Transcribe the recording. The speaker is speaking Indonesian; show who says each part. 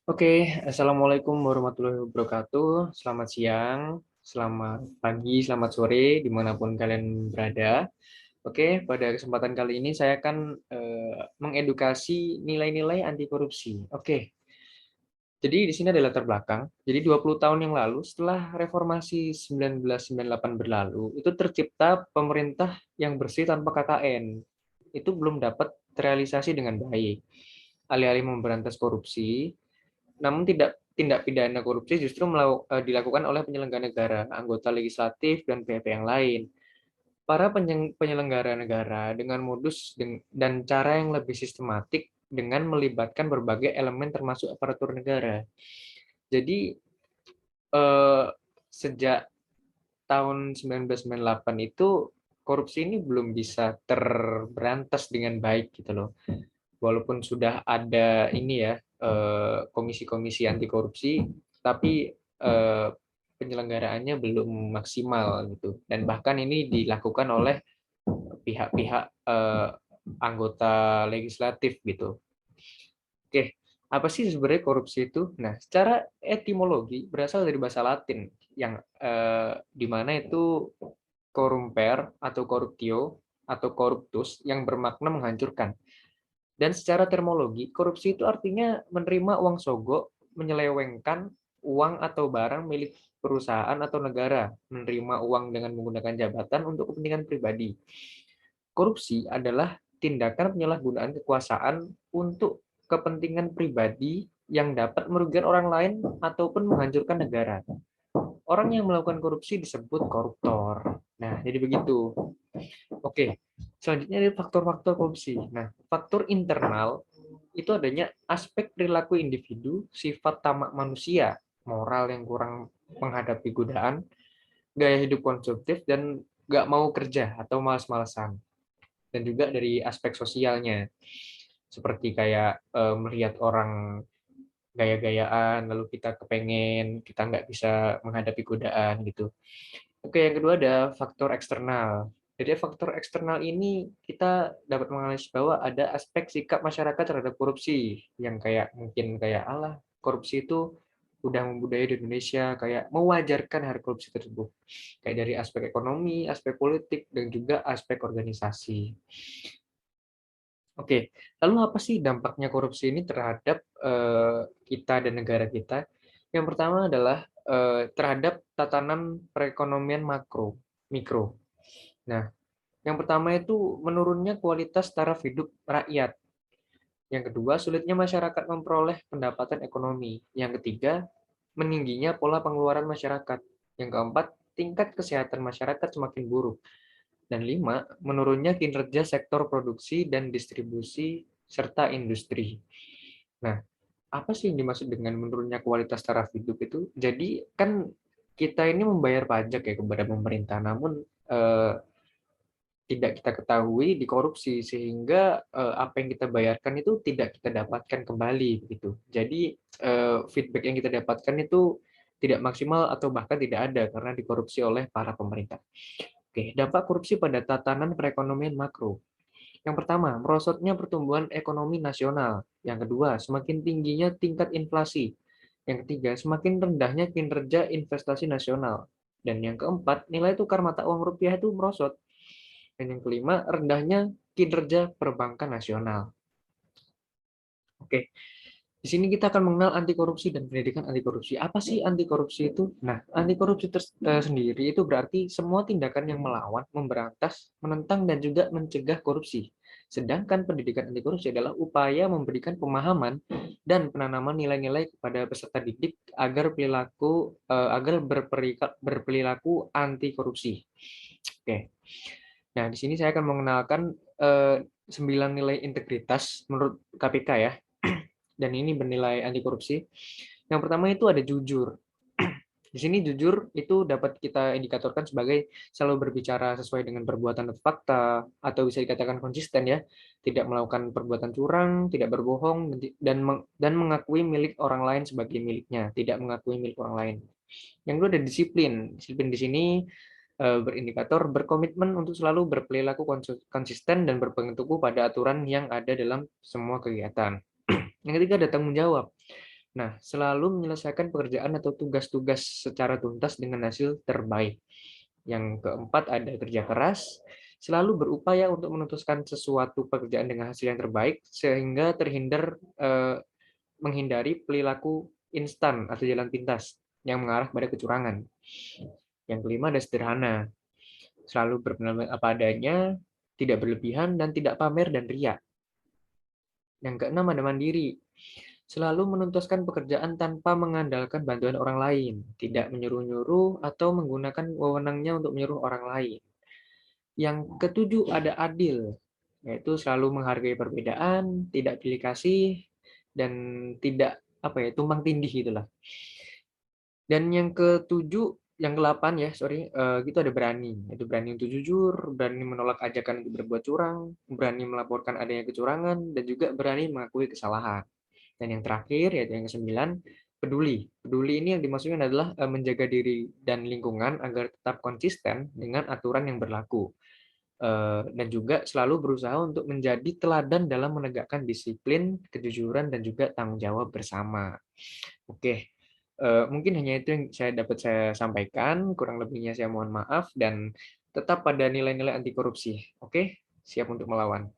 Speaker 1: Oke, Assalamualaikum warahmatullahi wabarakatuh. Selamat siang, selamat pagi, selamat sore, dimanapun kalian berada. Oke, pada kesempatan kali ini saya akan mengedukasi nilai-nilai anti korupsi. Oke, jadi di sini ada latar belakang. Jadi 20 tahun yang lalu, setelah reformasi 1998 berlalu, itu tercipta pemerintah yang bersih tanpa KKN. Itu belum dapat terrealisasi dengan baik. Alih-alih memberantas korupsi, namun tidak tindak pidana korupsi justru dilakukan oleh penyelenggara negara, anggota legislatif, dan pihak yang lain. Para penyelenggara negara dengan modus dan cara yang lebih sistematik dengan melibatkan berbagai elemen termasuk aparatur negara. Jadi eh, sejak tahun 1998 itu korupsi ini belum bisa terberantas dengan baik gitu loh. Walaupun sudah ada ini ya komisi-komisi anti korupsi, tapi penyelenggaraannya belum maksimal gitu. Dan bahkan ini dilakukan oleh pihak-pihak anggota legislatif gitu. Oke, apa sih sebenarnya korupsi itu? Nah, secara etimologi berasal dari bahasa Latin yang di mana itu corrumper atau corruptio atau corruptus yang bermakna menghancurkan. Dan secara terminologi, korupsi itu artinya menerima uang sogok, menyelewengkan uang atau barang milik perusahaan atau negara, menerima uang dengan menggunakan jabatan untuk kepentingan pribadi. Korupsi adalah tindakan penyalahgunaan kekuasaan untuk kepentingan pribadi yang dapat merugikan orang lain ataupun menghancurkan negara. Orang yang melakukan korupsi disebut koruptor. Nah, jadi begitu. Oke, selanjutnya ada faktor-faktor korupsi. Nah, faktor internal itu adanya aspek perilaku individu, sifat tamak manusia, moral yang kurang menghadapi godaan, gaya hidup konsumtif, dan nggak mau kerja atau malas-malasan. Dan juga dari aspek sosialnya, seperti kayak melihat orang gaya-gayaan, lalu kita kepengen, kita nggak bisa menghadapi godaan gitu. Oke, yang kedua ada faktor eksternal. Jadi faktor eksternal ini kita dapat menganalisis bahwa ada aspek sikap masyarakat terhadap korupsi yang kayak mungkin kayak Allah korupsi itu udah membudaya di Indonesia, kayak mewajarkan hal korupsi tersebut. Kayak dari aspek ekonomi, aspek politik, dan juga aspek organisasi. Oke, lalu apa sih dampaknya korupsi ini terhadap kita dan negara kita? Yang pertama adalah terhadap tatanan perekonomian makro, mikro. Nah, yang pertama itu menurunnya kualitas taraf hidup rakyat. Yang kedua, sulitnya masyarakat memperoleh pendapatan ekonomi. Yang ketiga, meningginya pola pengeluaran masyarakat. Yang keempat, tingkat kesehatan masyarakat semakin buruk. Dan lima, menurunnya kinerja sektor produksi dan distribusi serta industri. Nah, apa sih yang dimaksud dengan menurunnya kualitas taraf hidup itu? Jadi kan kita ini membayar pajak ya kepada pemerintah, namun eh, tidak kita ketahui dikorupsi sehingga apa yang kita bayarkan itu tidak kita dapatkan kembali begitu. Jadi feedback yang kita dapatkan itu tidak maksimal atau bahkan tidak ada karena dikorupsi oleh para pemerintah. Oke, dampak korupsi pada tatanan perekonomian makro. Yang pertama, merosotnya pertumbuhan ekonomi nasional. Yang kedua, semakin tingginya tingkat inflasi. Yang ketiga, semakin rendahnya kinerja investasi nasional. Dan yang keempat, nilai tukar mata uang rupiah itu merosot. Dan yang kelima, rendahnya kinerja perbankan nasional. Oke, di sini kita akan mengenal anti korupsi dan pendidikan anti korupsi. Apa sih anti korupsi itu? Nah, anti korupsi sendiri itu berarti semua tindakan yang melawan, memberantas, menentang, dan juga mencegah korupsi. Sedangkan pendidikan anti korupsi adalah upaya memberikan pemahaman dan penanaman nilai-nilai kepada peserta didik agar berperilaku anti korupsi. Oke. Nah, di sini saya akan mengenalkan 9 nilai integritas menurut KPK ya. Dan ini bernilai anti korupsi. Yang pertama itu ada jujur. Di sini jujur itu dapat kita indikatorkan sebagai selalu berbicara sesuai dengan perbuatan atau fakta, atau bisa dikatakan konsisten ya, tidak melakukan perbuatan curang, tidak berbohong, dan mengakui milik orang lain sebagai miliknya, tidak mengakui milik orang lain. Yang kedua ada disiplin. Disiplin di sini berindikator berkomitmen untuk selalu berperilaku konsisten dan berpegang teguh pada aturan yang ada dalam semua kegiatan. Yang ketiga ada tanggung jawab. Nah, selalu menyelesaikan pekerjaan atau tugas-tugas secara tuntas dengan hasil terbaik. Yang keempat ada kerja keras, selalu berupaya untuk menuntaskan sesuatu pekerjaan dengan hasil yang terbaik sehingga menghindari perilaku instan atau jalan pintas yang mengarah pada kecurangan. Yang kelima ada sederhana, selalu berpenampilan apa adanya, tidak berlebihan dan tidak pamer dan riak. Yang keenam ada mandiri, selalu menuntaskan pekerjaan tanpa mengandalkan bantuan orang lain, tidak menyuruh-nyuruh atau menggunakan wewenangnya untuk menyuruh orang lain. Yang ketujuh ada adil, yaitu selalu menghargai perbedaan, tidak pilih kasih, dan tidak tumpang tindih gitulah. Dan yang ketujuh, yang ke-8 ya, sorry, itu ada berani. Itu berani untuk jujur, berani menolak ajakan untuk berbuat curang, berani melaporkan adanya kecurangan, dan juga berani mengakui kesalahan. Dan yang terakhir, yaitu yang ke-9, peduli. Peduli ini yang dimaksudkan adalah menjaga diri dan lingkungan agar tetap konsisten dengan aturan yang berlaku. Dan juga selalu berusaha untuk menjadi teladan dalam menegakkan disiplin, kejujuran, dan juga tanggung jawab bersama. Oke, mungkin hanya itu yang dapat saya sampaikan, kurang lebihnya saya mohon maaf, dan tetap pada nilai-nilai anti korupsi. Oke, siap untuk melawan.